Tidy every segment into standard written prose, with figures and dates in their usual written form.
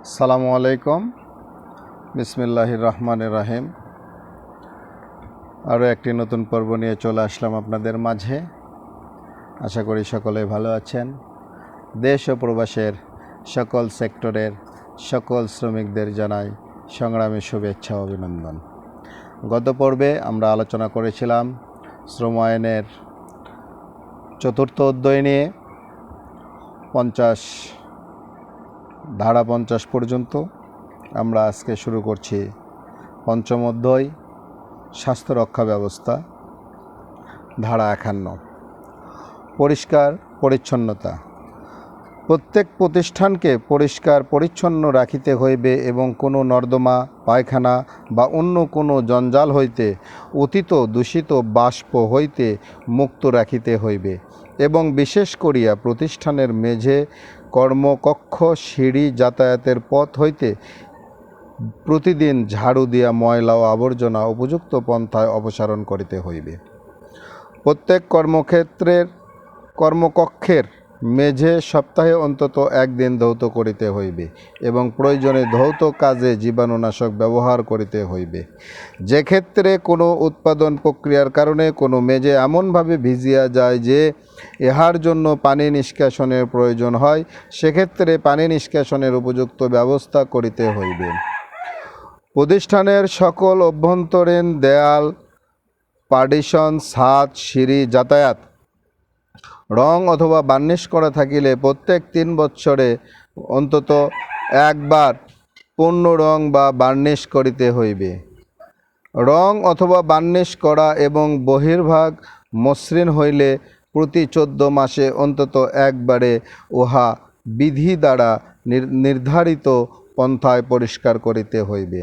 আসসালামু আলাইকুম। বিসমিল্লাহির রহমানির রহিম। আরও একটি নতুন পর্ব নিয়ে চলে আসলাম আপনাদের মাঝে। আশা করি সকলে ভালো আছেন। দেশ ও প্রবাসের সকল সেক্টরের সকল শ্রমিকদের জানাই সংগ্রামী শুভেচ্ছা ও অভিনন্দন। গত পর্বে আমরা আলোচনা করেছিলাম শ্রম আইনের 4th অধ্যায় নিয়ে 50 পর্যন্ত। আমরা আজকে শুরু করছি 5ম অধ্যায় স্বাস্থ্য রক্ষা ব্যবস্থা, ধারা 51 পরিষ্কার পরিচ্ছন্নতা। প্রত্যেক প্রতিষ্ঠানকে পরিষ্কার পরিচ্ছন্ন রাখিতে হইবে এবং কোনো নর্দমা, পায়খানা বা অন্য কোনো জঞ্জাল হইতে অতীত দূষিত বাষ্প হইতে মুক্ত রাখিতে হইবে এবং বিশেষ করিয়া প্রতিষ্ঠানের মেঝে, কর্মকক্ষ, সিঁড়ি, যাতায়াতের পথ হইতে প্রতিদিন ঝাড়ু দিয়া ময়লা ও আবর্জনা উপযুক্ত পন্থায় অপসারণ করিতে হইবে। প্রত্যেক কর্মকক্ষের মেঝে সপ্তাহে অন্তত একদিন ধৌত করিতে হইবে এবং প্রয়োজনে ধৌত কাজে জীবাণুনাশক ব্যবহার করিতে হইবে। যে ক্ষেত্রে কোনো উৎপাদন প্রক্রিয়ার কারণে কোনো মেঝে এমনভাবে ভিজিয়া যায় যে ইহার জন্য পানি নিষ্কাশনের প্রয়োজন হয়, সেক্ষেত্রে পানি নিষ্কাশনের উপযুক্ত ব্যবস্থা করিতে হইবে। প্রতিষ্ঠানের সকল অভ্যন্তরীণ দেয়াল, পার্টিশন, ছাদ, সিঁড়ি, যাতায়াত রং অথবা বার্নিশ করা থাকিলে প্রত্যেক 3 বৎসরে অন্তত একবার পূর্ণ রং বা বার্নিশ করিতে হইবে। রং অথবা বার্নিশ করা এবং বহির্ভাগ মসৃণ হইলে প্রতি 14 মাসে অন্তত একবারে উহা বিধি দ্বারা নির্ধারিত পন্থায় পরিষ্কার করিতে হইবে।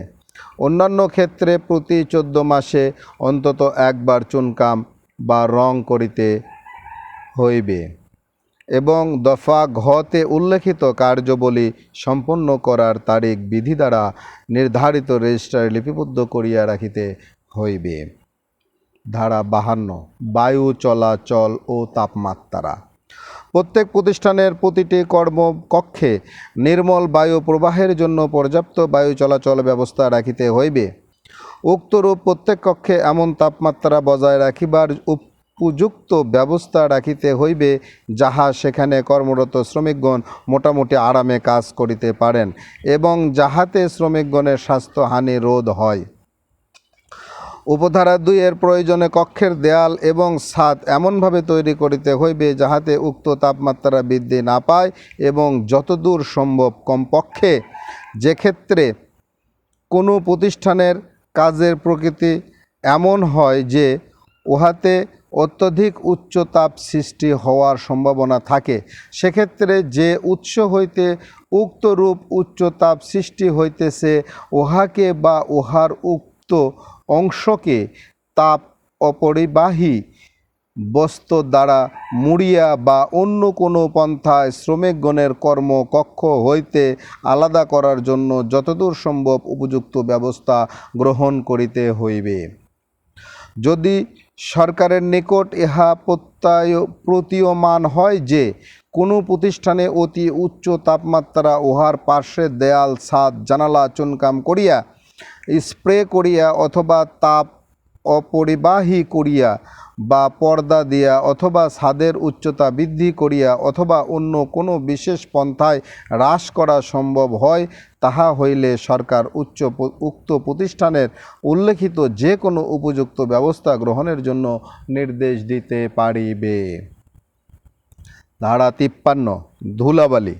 অন্যান্য ক্ষেত্রে প্রতি 14 মাসে অন্তত একবার চুনকাম বা রং করিতে হইবে এবং দফা ঘতে উল্লেখিত কার্যবলী সম্পন্ন করার তারিখ বিধি দ্বারা নির্ধারিত রেজিস্টারে লিপিবদ্ধ করিয়া রাখিতে হইবে। ধারা 52 বায়ু চলাচল ও তাপমাত্রা। প্রত্যেক প্রতিষ্ঠানের প্রতিটি কর্মকক্ষে নির্মল বায়ু প্রবাহের জন্য পর্যাপ্ত বায়ু চলাচল ব্যবস্থা রাখিতে হইবে। উক্তরূপ প্রত্যেক কক্ষে এমন তাপমাত্রা বজায় রাখিবার উপযুক্ত ব্যবস্থা রাখিতে হইবে যাহা সেখানে কর্মরত শ্রমিকগণ মোটামুটি আরামে কাজ করিতে পারেন এবং যাহাতে শ্রমিকগণের স্বাস্থ্যহানি রোধ হয়। উপধারা 2 এর প্রয়োজনে কক্ষের দেয়াল এবং ছাদ এমনভাবে তৈরি করিতে হইবে যাহাতে উক্ত তাপমাত্রা বৃদ্ধি না পায় এবং যতদূর সম্ভব কমপক্ষে যে ক্ষেত্রে কোনো প্রতিষ্ঠানের কাজের প্রকৃতি এমন হয় যে উহাতে অত্যধিক উচ্চ তাপ সৃষ্টি হওয়ার সম্ভাবনা থাকে, সেক্ষেত্রে যে উৎস হইতে উক্তরূপ উচ্চ তাপ সৃষ্টি হইতেছে উহাকে বা উহার উক্ত অংশকে তাপ অপরিবাহী বস্তু দ্বারা মুড়িয়া বা অন্য কোনো পন্থায় শ্রমিকগণের কর্মকক্ষ হইতে আলাদা করার জন্য যতদূর সম্ভব উপযুক্ত ব্যবস্থা গ্রহণ করিতে হইবে। যদি সরকারের নিকট ইহা প্রতীয়মান হয় যে কোনো প্রতিষ্ঠানে অতি উচ্চ তাপমাত্রা উহার পার্শ্বের দেয়াল, ছাদ, জানালা চুনকাম করিয়া, স্প্রে করিয়া অথবা তাপ অপরিবাহী করিয়া বা পর্দা দিয়া অথবা ছাদের উচ্চতা বৃদ্ধি করিয়া অথবা অন্য কোনো বিশেষ পন্থায় হ্রাস করা সম্ভব হয়, তাহা হইলে সরকার উক্ত প্রতিষ্ঠানের উল্লেখিত যে কোনো উপযুক্ত ব্যবস্থা গ্রহণের জন্য নির্দেশ দিতে পারিবে। ধারা 53 ধুলাবালি।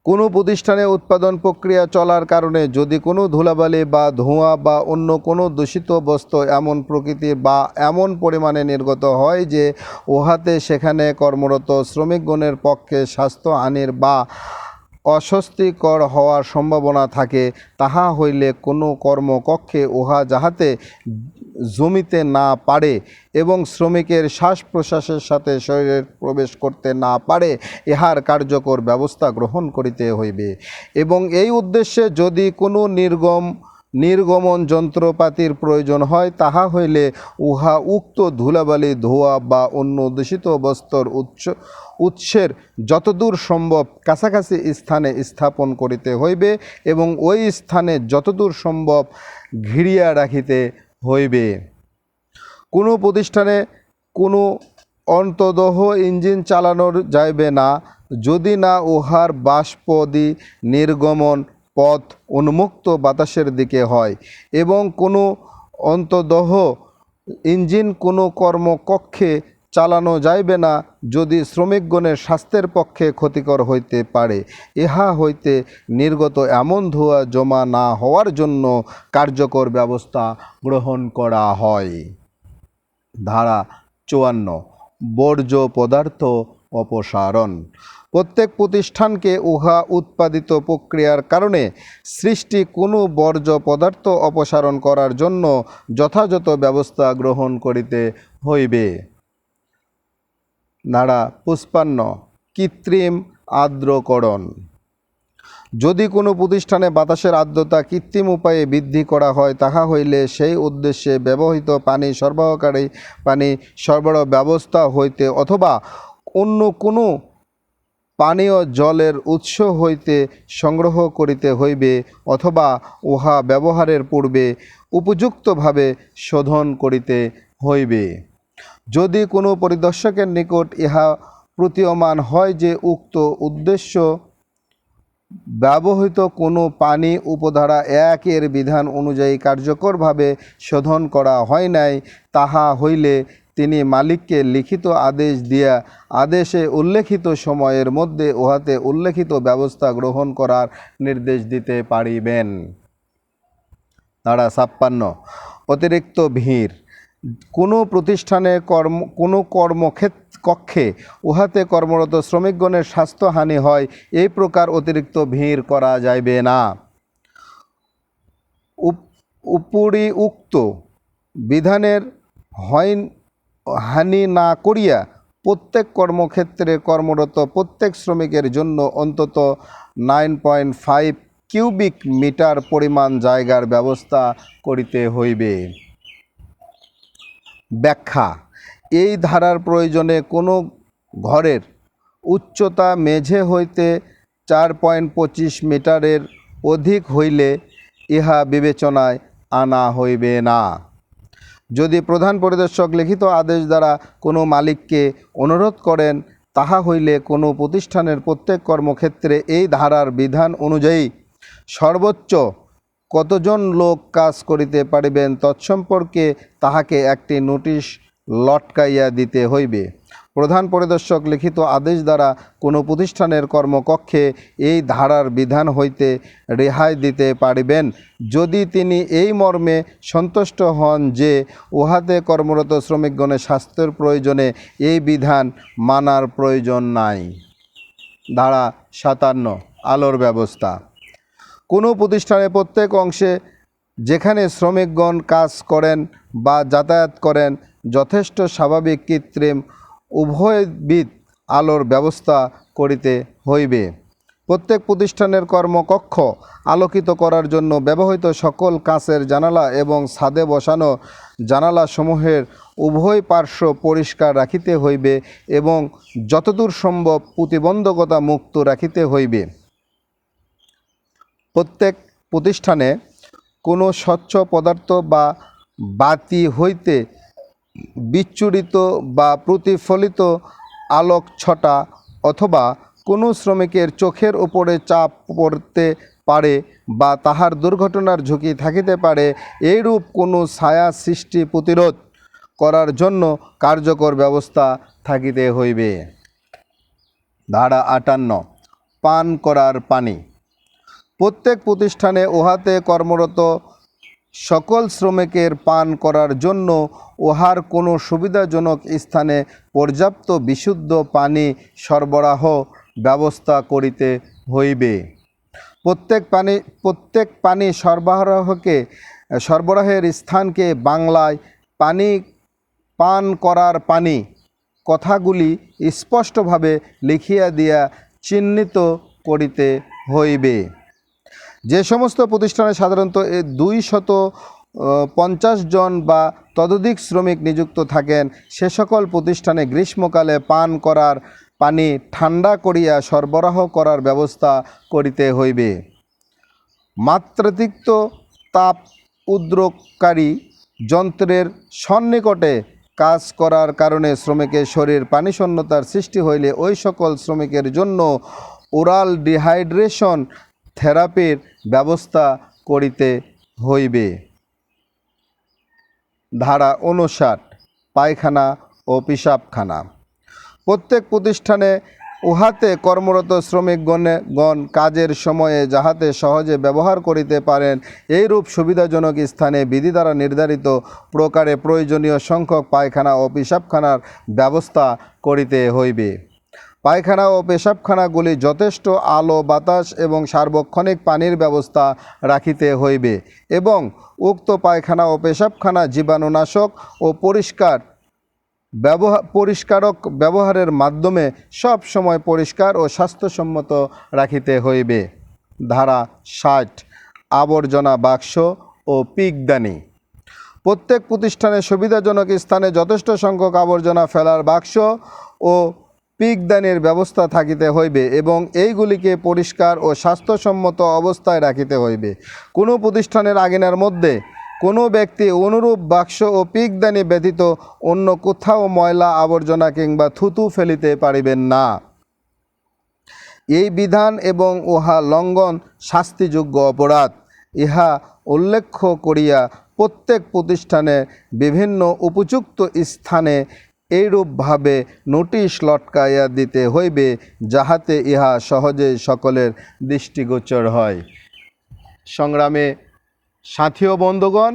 কোনো প্রতিষ্ঠানে উৎপাদন প্রক্রিয়া চলার কারণে যদি কোনো ধুলাবালি বা ধোঁয়া বা অন্য কোনো দূষিত বস্তু এমন প্রকৃতির বা এমন পরিমাণে নির্গত হয় যে উহাতে সেখানে কর্মরত শ্রমিকগণের পক্ষে স্বাস্থ্যহানির বা অস্বস্তিকর হওয়ার সম্ভাবনা থাকে, তাহা হইলে কোনো কর্মকক্ষে উহা যাহাতে জমিতে না পারে এবং শ্রমিকের শ্বাস প্রশ্বাসের সাথে শরীরে প্রবেশ করতে না পারে, ইহার কার্যকর ব্যবস্থা গ্রহণ করিতে হইবে। এবং এই উদ্দেশ্যে যদি কোনো নির্গম নির্গমন যন্ত্রপাতির প্রয়োজন হয়, তাহা হইলে উহা উক্ত ধূলাবালি ধোয়া বা অন্য দূষিত বস্ত্র উৎসের যতদূর সম্ভব কাছাকাছি স্থানে স্থাপন করিতে হইবে এবং ওই স্থানে যতদূর সম্ভব ঘিরিয়া রাখিতে হইবে। কোনো প্রতিষ্ঠানে কোনো অন্তদহ ইঞ্জিন চালানো যাইবে না, যদি না উহার বাষ্পদি নির্গমন পথ উন্মুক্ত বাতাসের দিকে হয়, এবং কোনো অন্তদহ ইঞ্জিন কোনো কর্মকক্ষে চালানো যাইবে না, যদি শ্রমিকগণের স্বাস্থ্যের পক্ষে ক্ষতিকর হইতে পারে। ইহা হইতে নির্গত এমন ধোঁয়া জমা না হওয়ার জন্য কার্যকর ব্যবস্থা গ্রহণ করা হয়। ধারা 54 বর্জ্য পদার্থ অপসারণ। প্রত্যেক প্রতিষ্ঠানকে উহা উৎপাদিত প্রক্রিয়ার কারণে সৃষ্টি কোনো বর্জ্য পদার্থ অপসারণ করার জন্য যথাযথ ব্যবস্থা গ্রহণ করিতে হইবে। ধারা 55 কৃত্রিম আর্দ্রকরণ। যদি কোনো প্রতিষ্ঠানে বাতাসের আর্দ্রতা কৃত্রিম উপায়ে বৃদ্ধি করা হয়, তাহা হইলে সেই উদ্দেশ্যে ব্যবহৃত পানি সরবরাহকারী পানি সরবরাহ ব্যবস্থা হইতে অথবা অন্য কোনো পানীয় জলের উৎস হইতে সংগ্রহ করিতে হইবে, অথবা উহা ব্যবহারের পূর্বে উপযুক্তভাবে শোধন করিতে হইবে। যদি কোনো পরিদর্শকের নিকট ইহা প্রতীয়মান হয় যে উক্ত উদ্দেশ্য ব্যবহৃত কোনো পানি উপধারা 1 এর বিধান অনুযায়ী কার্যকরভাবে শোধন করা হয় নাই, তাহা হইলে তিনি মালিককে লিখিত আদেশ দিয়া আদেশে উল্লেখিত সময়ের মধ্যে উহাতে উল্লেখিত ব্যবস্থা গ্রহণ করার নির্দেশ দিতে পারিবেন। ধারা 56 অতিরিক্ত ভিড়। কোনো প্রতিষ্ঠানে কোনো কর্মকক্ষে উহাতে কর্মরত শ্রমিকগণের স্বাস্থ্যহানি হয়, এই প্রকার অতিরিক্ত ভিড় করা যাইবে না। উপরিউক্ত বিধানের হানি না করিয়া প্রত্যেক কর্মক্ষেত্রে কর্মরত প্রত্যেক শ্রমিকের জন্য অন্তত 9.5 কিউবিক মিটার পরিমাণ জায়গার ব্যবস্থা করিতে হইবে। ব্যাখ্যা। এই ধারার প্রয়োজনে কোনো ঘরের উচ্চতা মেঝে হইতে 4.25 মিটারের অধিক হইলে ইহা বিবেচনায় আনা হইবে না। যদি প্রধান পরিদর্শক লিখিত আদেশ দ্বারা কোনো মালিককে অনুরোধ করেন, তাহা হইলে কোনো প্রতিষ্ঠানের প্রত্যেক কর্মক্ষেত্রে এই ধারার বিধান অনুযায়ী সর্বোচ্চ কতজন লোক কাজ করিতে পারিবেন তৎসম্পর্কে তাহাকে একটি নোটিশ লটকাইয়া দিতে হইবে। প্রধান পরিদর্শক লিখিত আদেশ দ্বারা কোনো প্রতিষ্ঠানের কর্মকক্ষে এই ধারার বিধান হইতে রেহাই দিতে পারিবেন, যদি তিনি এই মর্মে সন্তুষ্ট হন যে উহাতে কর্মরত শ্রমিকগণের স্বাস্থ্যের প্রয়োজনে এই বিধান মানার প্রয়োজন নাই। ধারা 57 আলোর ব্যবস্থা। কোনো প্রতিষ্ঠানের প্রত্যেক অংশে যেখানে শ্রমিকগণ কাজ করেন বা যাতায়াত করেন যথেষ্ট স্বাভাবিক কৃত্রিম উভয়বিধ আলোর ব্যবস্থা করিতে হইবে। প্রত্যেক প্রতিষ্ঠানের কর্মকক্ষ আলোকিত করার জন্য ব্যবহৃত সকল কাঁচের জানালা এবং ছাদে বসানো জানালাসমূহের উভয় পার্শ্ব পরিষ্কার রাখিতে হইবে এবং যতদূর সম্ভব প্রতিবন্ধকতা মুক্ত রাখিতে হইবে। প্রত্যেক প্রতিষ্ঠানে কোনো স্বচ্ছ পদার্থ বা বাতি হইতে বিচ্ছুরিত বা প্রতিফলিত আলোকছটা অথবা কোনো শ্রমিকের চোখের উপরে চাপ পড়তে পারে বা তাহার দুর্ঘটনার ঝুঁকি থাকিতে পারে, এইরূপ কোনো ছায়া সৃষ্টি প্রতিরোধ করার জন্য কার্যকর ব্যবস্থা থাকিতে হইবে। ধারা 58 পান করার পানি। প্রত্যেক প্রতিষ্ঠানে উহাতে কর্মরত সকল শ্রমিকের পান করার জন্য উহার কোনো সুবিধাজনক স্থানে পর্যাপ্ত বিশুদ্ধ পানি সরবরাহ ব্যবস্থা করিতে হইবে। প্রত্যেক পানি সরবরাহের স্থানকে বাংলায় পান করার পানি কথাগুলি স্পষ্টভাবে লিখিয়া দিয়া চিহ্নিত করিতে হইবে। যে সমস্ত প্রতিষ্ঠানে সাধারণত 250 জন বা ততোধিক শ্রমিক নিযুক্ত থাকেন, সে সকল প্রতিষ্ঠানে গ্রীষ্মকালে পান করার পানি ঠান্ডা করিয়া সরবরাহ করার ব্যবস্থা করিতে হইবে। মাত্রাতিরিক্ত তাপ উদ্রকারী যন্ত্রের সন্নিকটে কাজ করার কারণে শ্রমিকের শরীর পানিশূন্যতার সৃষ্টি হইলে ওই সকল শ্রমিকের জন্য ওরাল ডিহাইড্রেশন থেরাপির ব্যবস্থা করিতে হইবে। ধারা 59 পায়খানা ও পিশাবখানা। প্রত্যেক প্রতিষ্ঠানে উহাতে কর্মরত শ্রমিকগণ কাজের সময়ে যাহাতে সহজে ব্যবহার করিতে পারেন এইরূপ সুবিধাজনক স্থানে বিধি দ্বারা নির্ধারিত প্রকারে প্রয়োজনীয় সংখ্যক পায়খানা ও পিশাবখানার ব্যবস্থা করিতে হইবে। পায়খানা ও পেশাবখানাগুলি যথেষ্ট আলো বাতাস এবং সার্বক্ষণিক পানির ব্যবস্থা রাখিতে হইবে এবং উক্ত পায়খানা ও পেশাবখানা জীবাণুনাশক ও পরিষ্কারক ব্যবহারের মাধ্যমে সব সময় পরিষ্কার ও স্বাস্থ্যসম্মত রাখিতে হইবে। ধারা 60 আবর্জনা বাক্স ও পিকদানি। প্রত্যেক প্রতিষ্ঠানে সুবিধাজনক স্থানে যথেষ্ট সংখ্যক আবর্জনা ফেলার বাক্স ও পিকদানির ব্যবস্থা থাকিতে হইবে এবং এইগুলিকে পরিষ্কার ও স্বাস্থ্যসম্মত অবস্থায় রাখিতে হইবে। কোনো প্রতিষ্ঠানের আঙিনার মধ্যে কোনো ব্যক্তি অনুরূপ বাক্স ও পিকদানি ব্যতীত অন্য কোথাও ময়লা আবর্জনা কিংবা থুতু ফেলিতে পারিবেন না। এই বিধান এবং উহা লঙ্ঘন শাস্তিযোগ্য অপরাধ। ইহা উল্লেখ করিয়া প্রত্যেক প্রতিষ্ঠানে বিভিন্ন উপযুক্ত স্থানে এইরূপভাবে নোটিশ লটকাইয়া দিতে হইবে যাহাতে ইহা সহজে সকলের দৃষ্টিগোচর হয়। সংগ্রামে সাথী ও বন্ধুগণ,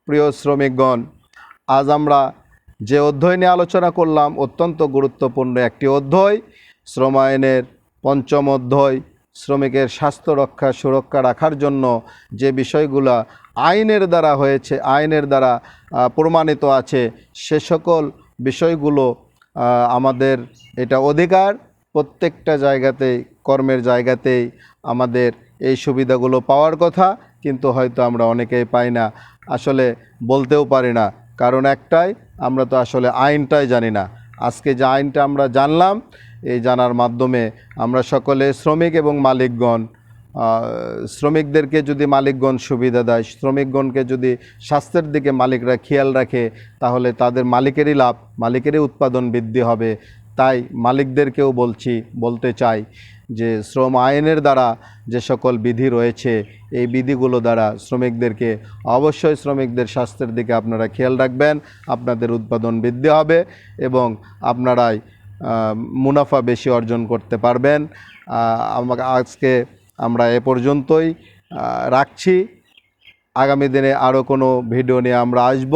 প্রিয় শ্রমিকগণ, আজ আমরা যে অধ্যায় নিয়ে আলোচনা করলাম অত্যন্ত গুরুত্বপূর্ণ একটি অধ্যায়, শ্রম আইনের 5ম অধ্যায়। শ্রমিকের স্বাস্থ্য রক্ষা সুরক্ষা রাখার জন্য যে বিষয়গুলো আইনের দ্বারা হয়েছে, আইনের দ্বারা প্রমাণিত আছে, সে সকল বিষয়গুলো আমাদের এটা অধিকার। প্রত্যেকটা জায়গাতেই, কর্মের জায়গাতেই আমাদের এই সুবিধাগুলো পাওয়ার কথা, কিন্তু হয়তো আমরা অনেকেই পাই না, আসলে বলতেও পারি না। কারণ একটাই, আমরা তো আসলে আইনটাই জানি না। আজকে যে আইনটা আমরা জানলাম, এই জানার মাধ্যমে আমরা সকলে শ্রমিক এবং মালিকগণ, শ্রমিকদেরকে যদি মালিকগণ সুবিধা দেয়, শ্রমিকগণকে যদি স্বাস্থ্যের দিকে মালিকরা খেয়াল রাখে, তাহলে তাদের মালিকেরই লাভ, মালিকেরই উৎপাদন বৃদ্ধি হবে। তাই মালিকদেরকেও বলতে চাই যে শ্রম আইনের দ্বারা যে সকল বিধি রয়েছে, এই বিধিগুলো দ্বারা শ্রমিকদেরকে অবশ্যই শ্রমিকদের স্বাস্থ্যের দিকে আপনারা খেয়াল রাখবেন, আপনাদের উৎপাদন বৃদ্ধি হবে এবং আপনারাই মুনাফা বেশি অর্জন করতে পারবেন। আজকে আমরা এ পর্যন্তই রাখছি। আগামী দিনে আরও কোনো ভিডিও নিয়ে আমরা আসব।